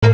Hi,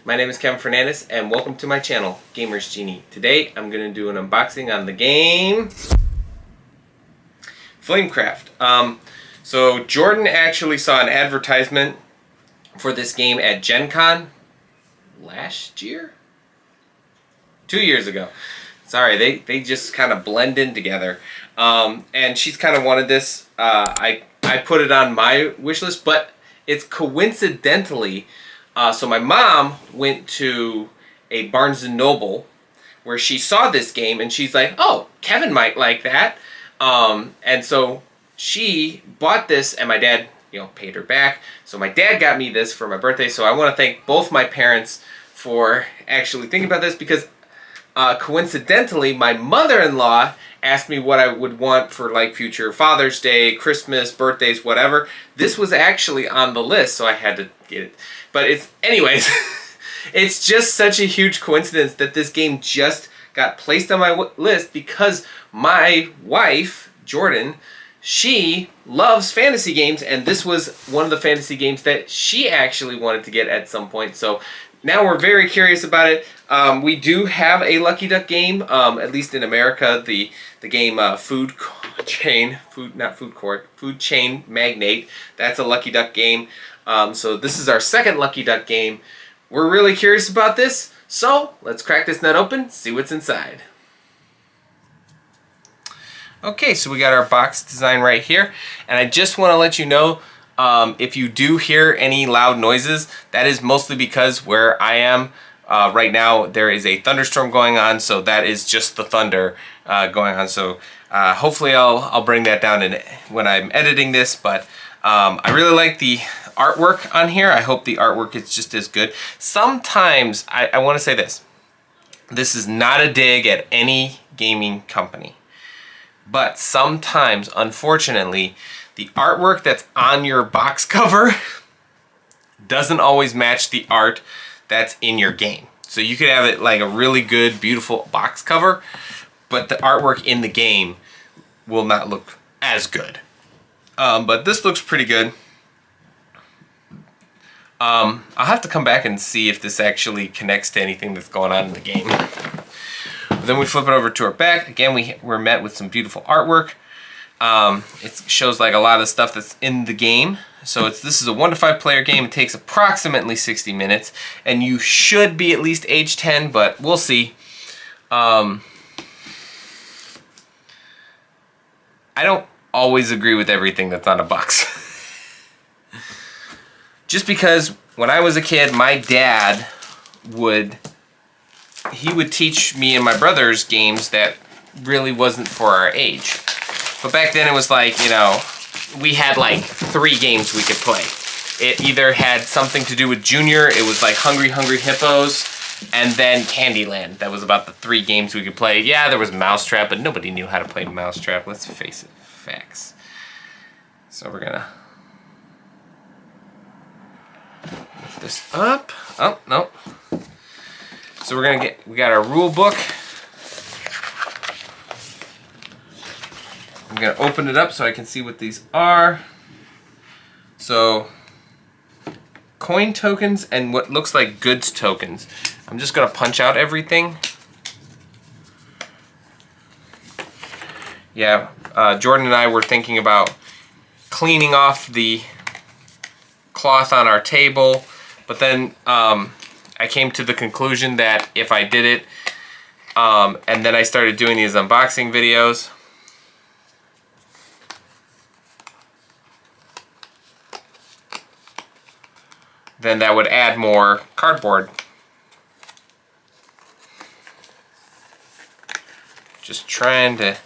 my name is Kevin Fernandez and welcome to my channel, Gamers Genie. Today I'm going to do an unboxing on the game Flamecraft. So Jordan actually saw an advertisement for this game at Gen Con last year? 2 years ago. Sorry, they just kind of blend in together. And she's kind of wanted this. I put it on my wish list, but it's coincidentally... so my mom went to a Barnes & Noble where she saw this game and she's like, oh, Kevin might like that. And so she bought this and my dad, paid her back. So my dad got me this for my birthday. So I want to thank both my parents for actually thinking about this because coincidentally, my mother-in-law asked me what I would want for like future Father's Day, Christmas, birthdays, whatever. This was actually on the list, so I had to get it. But anyways, it's just such a huge coincidence that this game just got placed on my list because my wife, Jordan, she loves fantasy games, and this was one of the fantasy games that she actually wanted to get at some point. So now we're very curious about it. We do have a Lucky Duck game, at least in America. The game Food Chain Magnate. That's a Lucky Duck game. So this is our second Lucky Duck game. We're really curious about this, so let's crack this nut open, see what's inside. Okay, so we got our box design right here, and I just want to let you know, if you do hear any loud noises, that is mostly because where I am right now, there is a thunderstorm going on, so that is just the thunder going on. So hopefully I'll bring that down when I'm editing this, but I really like the artwork on here. I hope the artwork is just as good. Sometimes, I want to say this. This is not a dig at any gaming company. But sometimes, unfortunately, the artwork that's on your box cover doesn't always match the art that's in your game. So you could have it like a really good, beautiful box cover, but the artwork in the game will not look as good. But this looks pretty good. I'll have to come back and see if this actually connects to anything that's going on in the game. Then we flip it over to our back. Again, we're met with some beautiful artwork. It shows like a lot of the stuff that's in the game. So this is a 1 to 5 player game. It takes approximately 60 minutes, and you should be at least age 10, but we'll see. I don't always agree with everything that's on a box. Just because when I was a kid, my dad would teach me and my brothers games that really wasn't for our age. But back then it was like, we had like 3 games we could play. It either had something to do with Junior, it was like Hungry Hungry Hippos, and then Candyland. That was about the 3 games we could play. Yeah, there was Mousetrap, but nobody knew how to play Mousetrap. Let's face it, facts. So we're gonna lift this up. Oh, no. So we got our rule book. I'm gonna open it up so I can see what these are. So, coin tokens and what looks like goods tokens. I'm just gonna punch out everything. Yeah, Jordan and I were thinking about cleaning off the cloth on our table, but then I came to the conclusion that if I did it, and then I started doing these unboxing videos, then that would add more cardboard. Just trying to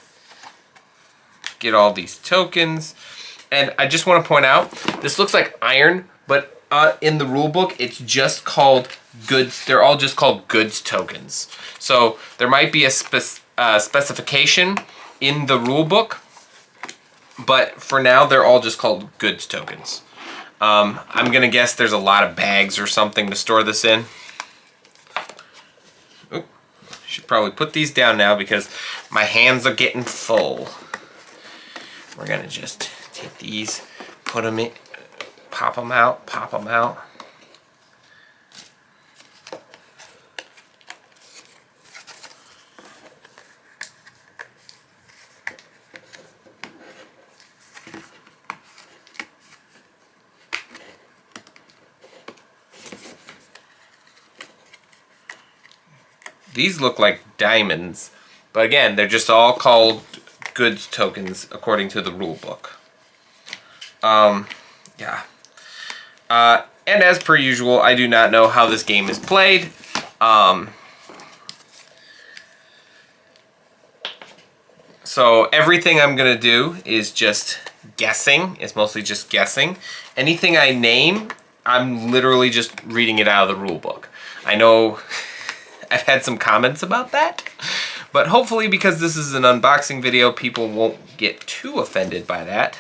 get all these tokens. And I just want to point out, this looks like iron, but in the rule book, it's just called goods. They're all just called goods tokens. So there might be a specification in the rule book, but for now, they're all just called goods tokens. I'm gonna guess there's a lot of bags or something to store this in. Oop, Should probably put these down now because my hands are getting full. We're gonna just take these, put them in, pop them out, pop them out. These look like diamonds, but again, they're just all called goods tokens according to the rule book. Yeah. And as per usual, I do not know how this game is played. So everything I'm gonna do is just guessing. It's mostly just guessing. Anything I name, I'm literally just reading it out of the rule book. I know I've had some comments about that, but hopefully because this is an unboxing video, people won't get too offended by that.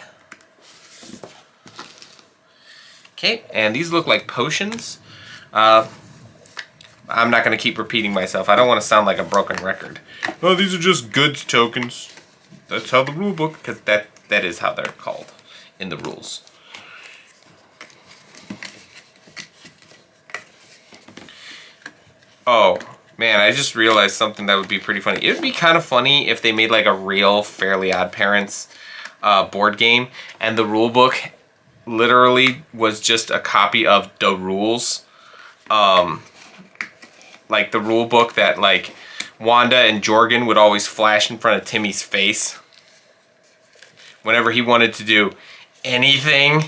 Okay, and these look like potions. I'm not going to keep repeating myself. I don't want to sound like a broken record. Oh, these are just goods tokens. That's how the rule book, because that is how they're called in the rules. Oh, man, I just realized something that would be pretty funny. It would be kind of funny if they made like a real Fairly Odd Parents board game, and the rule book literally was just a copy of the rules. Like the rule book that like Wanda and Jorgen would always flash in front of Timmy's face whenever he wanted to do anything.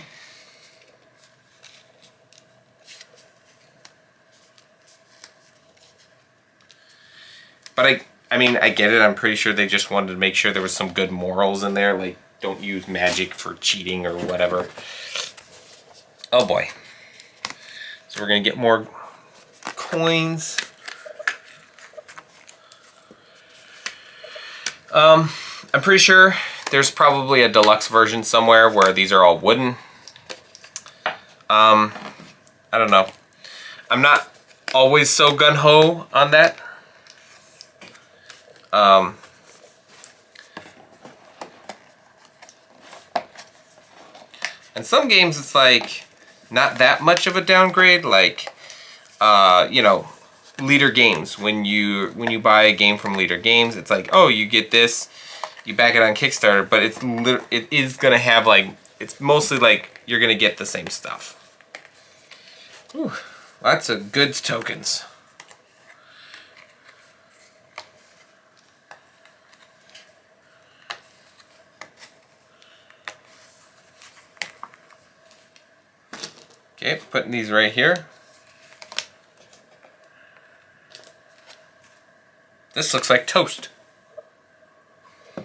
But I mean, I get it. I'm pretty sure they just wanted to make sure there was some good morals in there, like don't use magic for cheating or whatever. Oh boy. So we're gonna get more coins. I'm pretty sure there's probably a deluxe version somewhere where these are all wooden. I don't know. I'm not always so gung-ho on that. And some games it's like not that much of a downgrade, like you know, Leader Games. When you buy a game from Leader Games, it's like, oh, you get this, you back it on Kickstarter, but it is gonna have like, it's mostly like you're gonna get the same stuff. Whew, lots of goods tokens. Okay, putting these right here. This looks like toast. I'm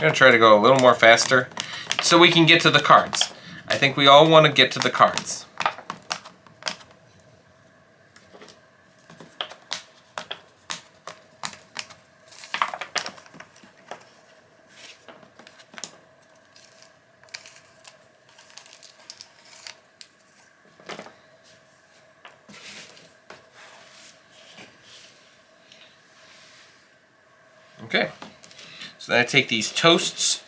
going to try to go a little more faster so we can get to the cards. I think we all want to get to the cards. Okay, so then I take these toasts,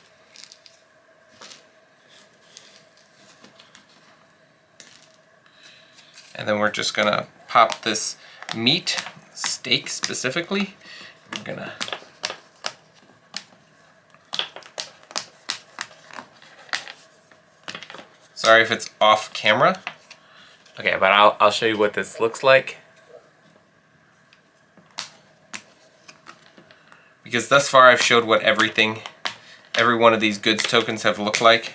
and then we're just gonna pop this meat, steak specifically. I'm gonna sorry if it's off camera. Okay, but I'll show you what this looks like. Because thus far I've showed what every one of these goods tokens have looked like.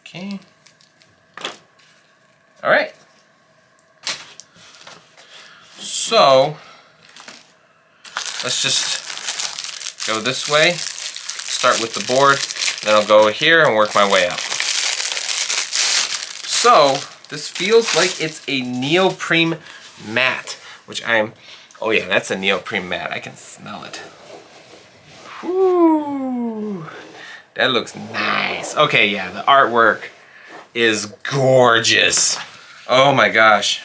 Okay. Alright. So, let's just go this way. Start with the board, then I'll go here and work my way up. So, this feels like it's a neoprene mat, which I'm Oh yeah, that's a neoprene mat. I can smell it. Whoo! That looks nice. Okay, yeah, the artwork is gorgeous. Oh my gosh.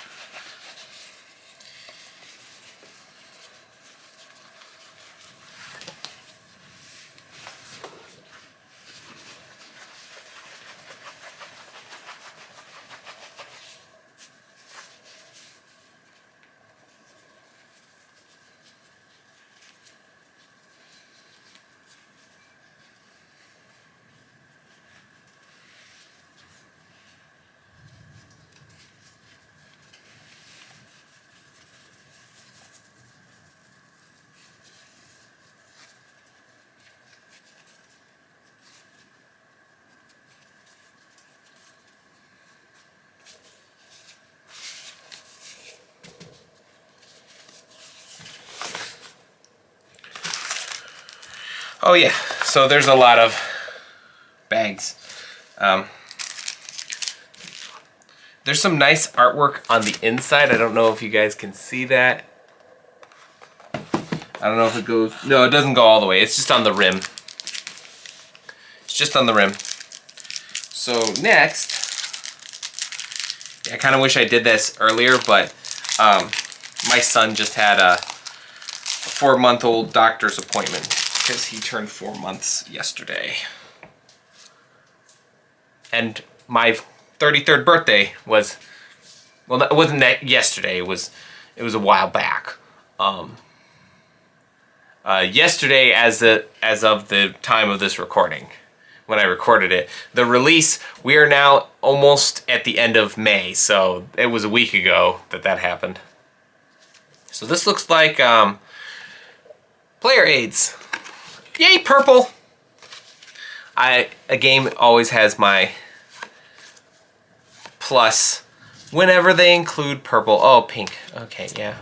Oh yeah, so there's a lot of bags. There's some nice artwork on the inside. I don't know if you guys can see that. I don't know if it goes... No, it doesn't go all the way. It's just on the rim. It's just on the rim. So next... I kind of wish I did this earlier, but my son just had a 4-month-old doctor's appointment because he turned 4 months yesterday. And my 33rd birthday was, well, it wasn't that yesterday, it was a while back. Yesterday as of the time of this recording, when I recorded it. The release, we are now almost at the end of May, so it was a week ago that happened. So this looks like player aids. Yay, purple! A game always has my plus whenever they include purple. Oh, pink. Okay, yeah.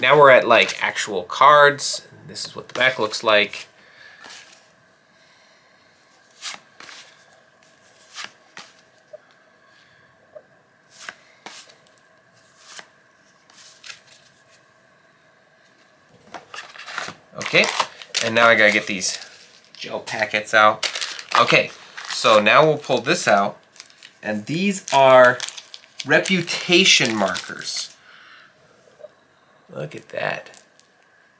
Now we're at like actual cards. This is what the back looks like. Okay, and now I gotta get these gel packets out. Okay, so now we'll pull this out, and these are reputation markers. Look at that.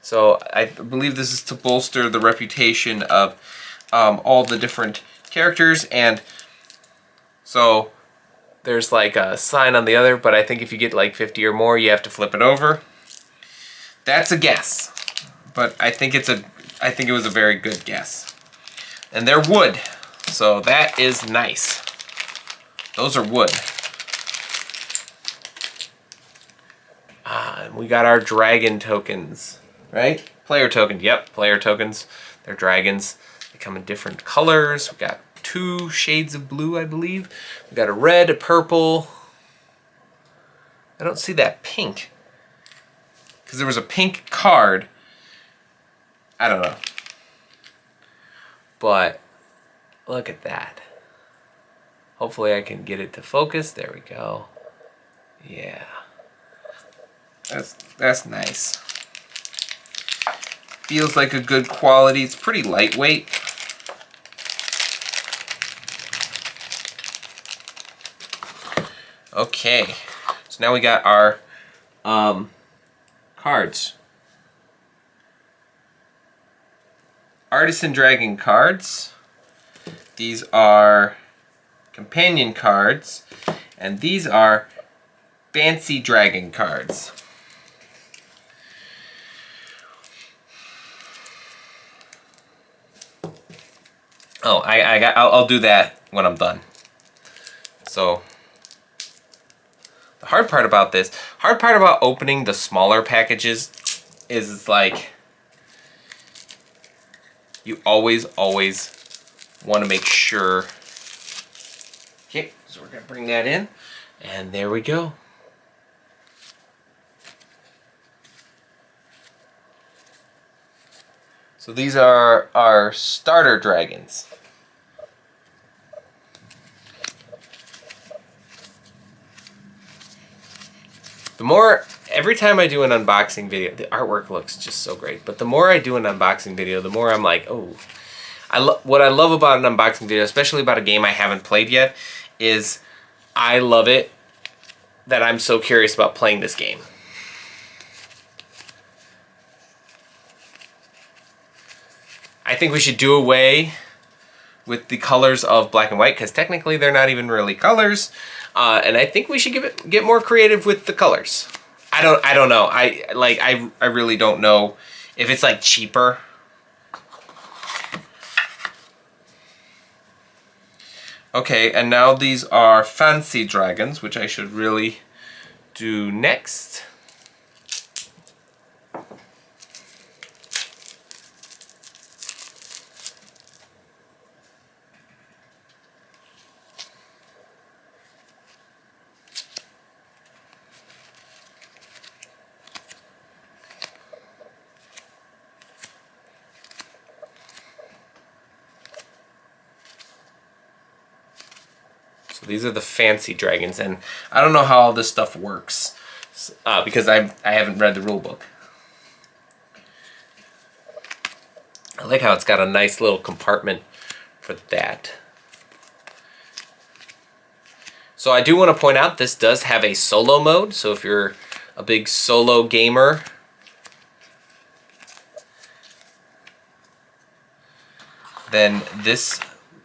So I believe this is to bolster the reputation of all the different characters, and so there's like a sign on the other, but I think if you get like 50 or more, you have to flip it over. That's a guess, but I think it was a very good guess. And they're wood, so that is nice. Those are wood. And we got our dragon tokens, right? Player tokens, yep, player tokens. They're dragons. They come in different colors. We got 2 shades of blue, I believe. We got a red, a purple. I don't see that pink, because there was a pink card. I don't know. But look at that. Hopefully I can get it to focus. There we go. Yeah. That's nice. Feels like a good quality. It's pretty lightweight. Okay. So now we got our cards. Artisan Dragon cards. These are companion cards, and these are Fancy Dragon cards. Oh, I'll do that when I'm done. So the hard part about opening the smaller packages is it's like you always want to make sure. Okay, so we're gonna bring that in, and there we go. So these are our starter dragons. every time I do an unboxing video, the artwork looks just so great. But the more I do an unboxing video, the more I'm like, oh, what I love about an unboxing video, especially about a game I haven't played yet, is I love it that I'm so curious about playing this game. I think we should do away with the colors of black and white, because technically they're not even really colors, and I think we should get more creative with the colors. I don't know. I really don't know if it's like cheaper. Okay, and now these are fancy dragons, which I should really do next. So these are the fancy dragons, and I don't know how all this stuff works because I haven't read the rule book. I like how it's got a nice little compartment for that. So I do want to point out this does have a solo mode, so if you're a big solo gamer, then this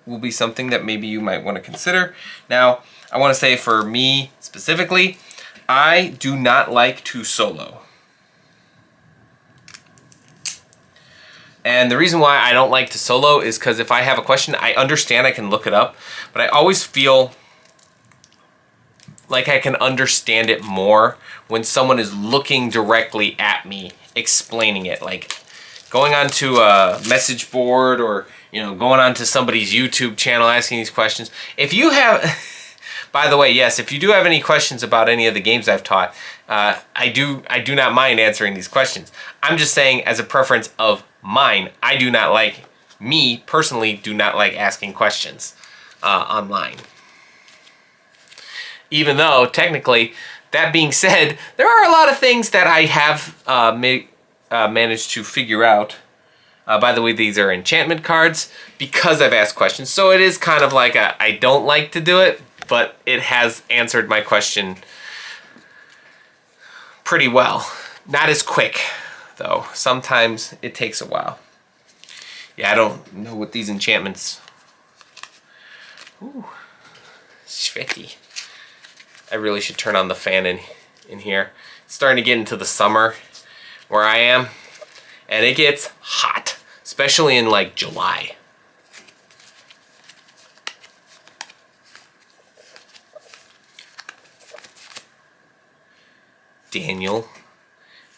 will be something that maybe you might want to consider. Now, I want to say for me specifically, I do not like to solo. And the reason why I don't like to solo is because if I have a question, I understand I can look it up, but I always feel like I can understand it more when someone is looking directly at me, explaining it. Like going onto a message board or going onto somebody's YouTube channel asking these questions. If you have, by the way, yes, if you do have any questions about any of the games I've taught, I do not mind answering these questions. I'm just saying, as a preference of mine, me personally do not like asking questions online. Even though, technically, that being said, there are a lot of things that I have managed to figure out. By the way, these are enchantment cards because I've asked questions. So it is kind of like I don't like to do it, but it has answered my question pretty well. Not as quick, though. Sometimes it takes a while. Yeah, I don't know what these enchantments... Ooh, sweaty. I really should turn on the fan in here. It's starting to get into the summer where I am, and it gets hot, especially in like July. Daniel,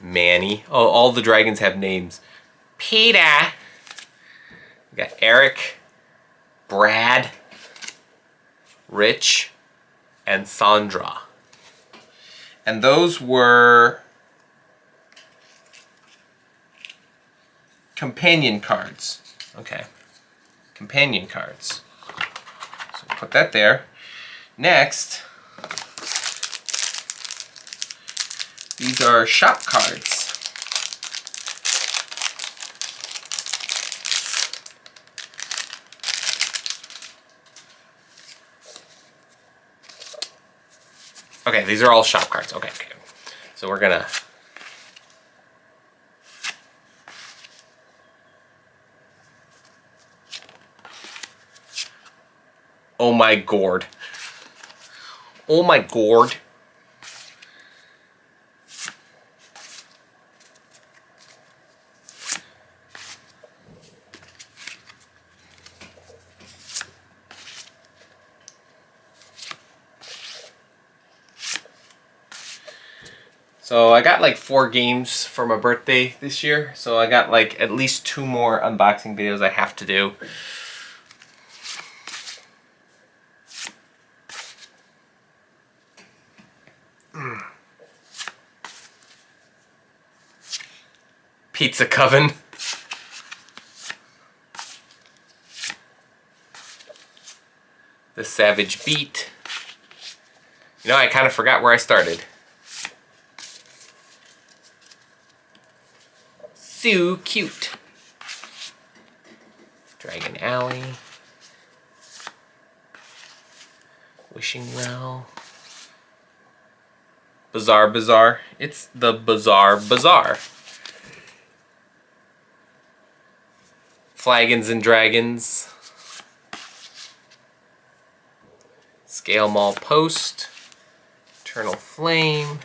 Manny. Oh, all the dragons have names. Peter. We got Eric, Brad, Rich, and Sandra. And those were companion cards. Okay. Companion cards. So we'll put that there. Next, these are shop cards. Okay, these are all shop cards. Okay. So we're gonna... Oh my gourd. Oh my gourd. So I got like 4 games for my birthday this year. So I got like at least 2 more unboxing videos I have to do. Pizza Coven. The Savage Beat. You know, I kind of forgot where I started. So cute. Dragon Alley. Wishing Well. Bizarre Bazaar. It's the Bizarre Bazaar. Flagons and Dragons. Scale Mall Post. Eternal Flame.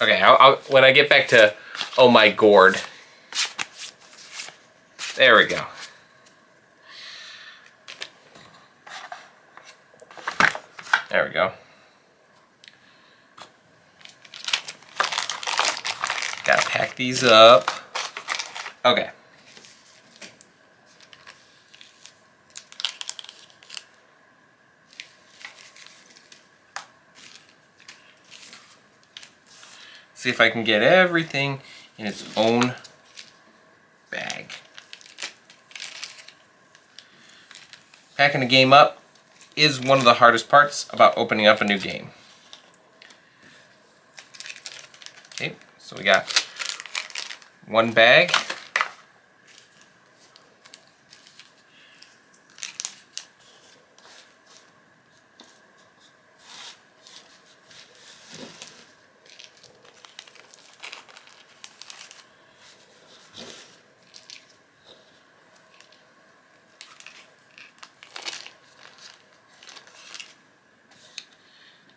Okay, when I get back to Oh My Gourd. There we go. There we go. Gotta pack these up. Okay. See if I can get everything in its own bag. Packing a game up is one of the hardest parts about opening up a new game. Okay, so we got one bag.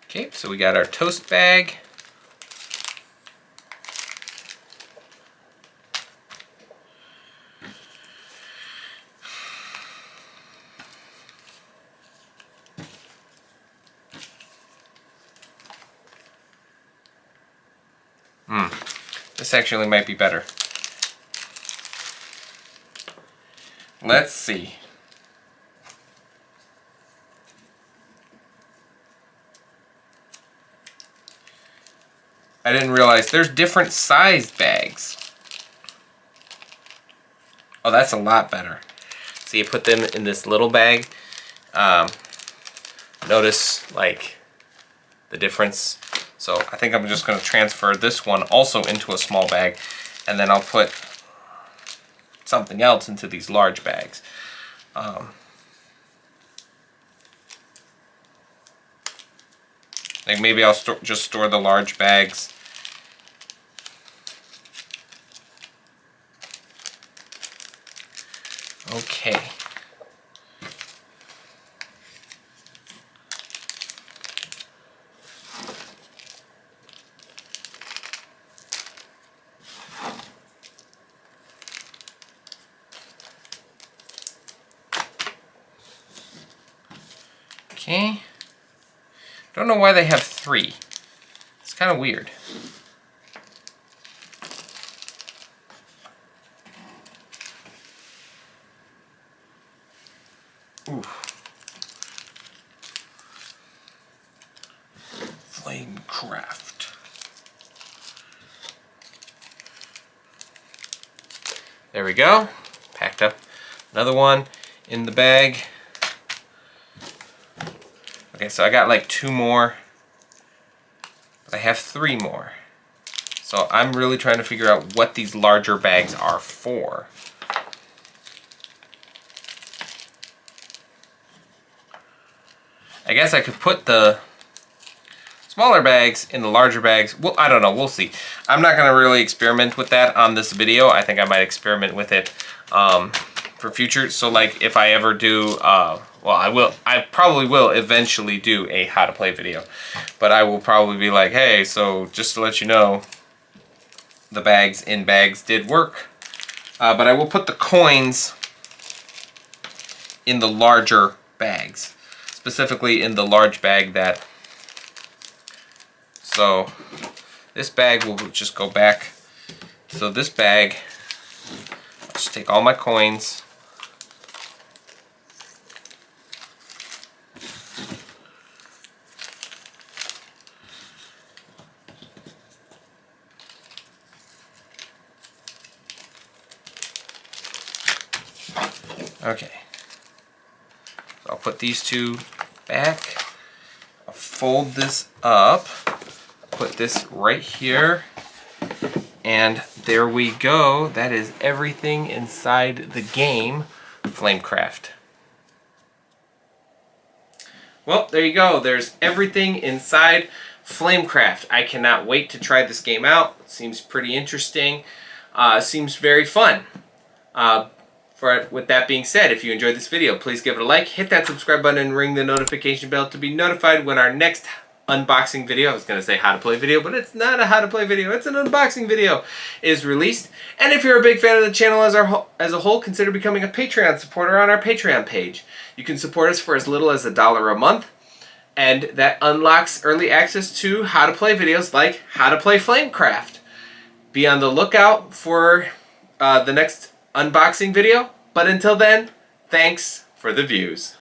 Okay, so we got our toast bag. This actually might be better. Let's see. I didn't realize there's different sized bags. Oh, that's a lot better. So you put them in this little bag. Notice like the difference. So I think I'm just going to transfer this one also into a small bag, and then I'll put something else into these large bags. Like maybe I'll just store the large bags. Okay. Okay. Don't know why they have 3. It's kind of weird. Ooh. Flamecraft. There we go. Packed up another one in the bag. Okay, so I got like 2 more. But I have 3 more. So I'm really trying to figure out what these larger bags are for. I guess I could put the smaller bags in the larger bags. Well, I don't know. We'll see. I'm not going to really experiment with that on this video. I think I might experiment with it for future. So like if I ever do, well, I probably will eventually do a how to play video. But I will probably be like, hey, so just to let you know, the bags in bags did work. But I will put the coins in the larger bags. Specifically in the large bag that... So this bag will just go back. So this bag, I'll just take all my coins. Okay. So I'll put these 2 back. I'll fold this up, put this right here, and there we go. That is everything inside the game, Flamecraft. Well, there you go. There's everything inside Flamecraft. I cannot wait to try this game out. It seems pretty interesting. Seems very fun. With that being said, if you enjoyed this video, please give it a like, hit that subscribe button, and ring the notification bell to be notified when our next unboxing video, I was going to say how to play video, but it's not a how to play video, it's an unboxing video, is released. And if you're a big fan of the channel as a whole, consider becoming a Patreon supporter on our Patreon page. You can support us for as little as $1 a month, and that unlocks early access to how to play videos like how to play Flamecraft. Be on the lookout for the next unboxing video, but until then, thanks for the views.